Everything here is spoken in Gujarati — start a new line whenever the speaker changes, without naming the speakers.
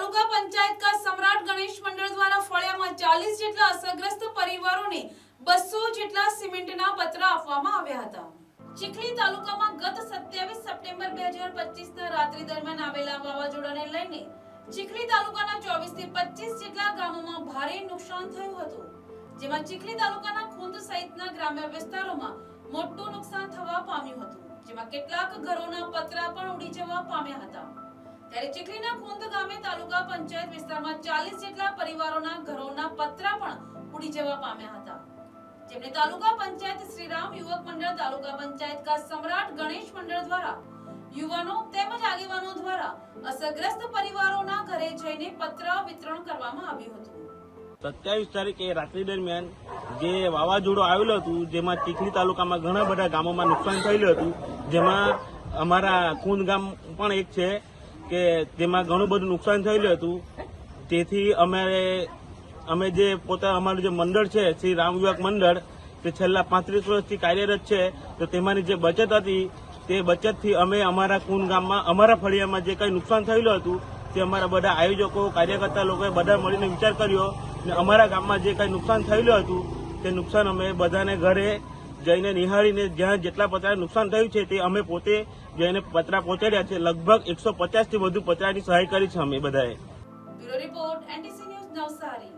तालुका पंचायत का सम्राट गणेश मंडल द्वारा फळियाમાં 40 જેટલા અસરગ્રસ્ત પરિવારોને 200 જેટલા સિમેન્ટના પત્ર આપવામાં આવ્યા હતા। ચીખલી તાલુકામાં ગત 27 સપ્ટેમ્બર 2025 ના રાત્રિ દરમિયાન આવેલા વાવાઝોડાને લઈને ચીખલી તાલુકાના 24 થી 25 જેટલા ગામોમાં ભારે નુકસાન થયું હતું, જેમાં ચીખલી તાલુકાના ખૂંદ સહિતના ગ્રામ્ય વિસ્તારોમાં મોટું નુકસાન થવા પામ્યું હતું, જેમાં કેટલાક ઘરોના પતરા પણ ઉડી જવા પામ્યા હતા। ત્યારે ચીખલીના ખૂંદ ગામે તાલુકા પંચાયત વિસ્તારમાં 40 જેટલા પરિવારોના ઘરોના પતરા પણ ઉડી જવા પામ્યા હતા, જેમને તાલુકા પંચાયત શ્રીરામ યુવક મંડળ તાલુકા પંચાयत का सम्राट गणेश मंडल द्वारा યુવાનો તેમજ આગેવાનો દ્વારા અસરગ્રસ્ત પરિવારોના ઘરે જઈને પત્ર વિતરણ કરવામાં આવ્યું હતું।
27 તારીખે રાત્રિ દરમિયાન જે વાવાઝોડું આવેલું હતું, જેમાં ચીખલી તાલુકામાં ઘણા બધા ગામોમાં નુકસાન થયેલું હતું, જેમાં અમારા ખૂંદ ગામ પણ એક છે કે તેમાં ઘણું બધું નુકસાન થયેલું હતું। તેથી અમે જે પોતા અમારું જે મંડળ છે શ્રી રામ યુવક મંડળ તે છેલ્લા 35 વર્ષથી કાર્યરત છે, તો તેમાંની જે બચત હતી તે બચતથી અમે અમારા ખૂંદ ગામમાં અમારા ફળિયામાં જે કંઈ નુકસાન થયેલું હતું તે અમારા બધા આયોજકો કાર્યકર્તા લોકોએ બધા મળીને વિચાર કર્યો અને અમારા ગામમાં જે કંઈ નુકસાન થયેલું હતું તે નુકસાન અમે બધાને ઘરે જઈને નિહાળીને જ્યાં જેટલા પતરા નુકસાન થયું છે તે અમે પોતે જઈને પતરા પહોંચાડ્યા છે। લગભગ 150 થી વધુ પતરાની સહાય કરી છે અમે બધાએ।
Bureau report NTC news Navsari.